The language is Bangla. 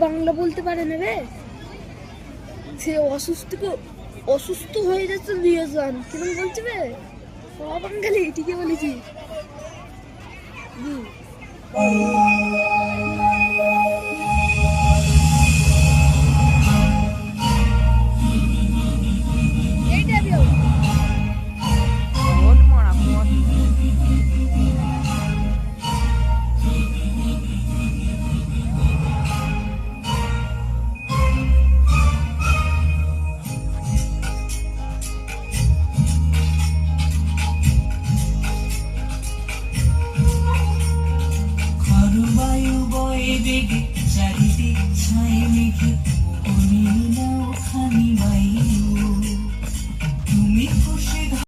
বাংলা বলতে পারে না রে, সে অসুস্থ হয়ে যাচ্ছে দুজন, কিরকম বলছে রে বাঙালি, ঠিকই বলেছি। চারিদিক ছাই মেঘে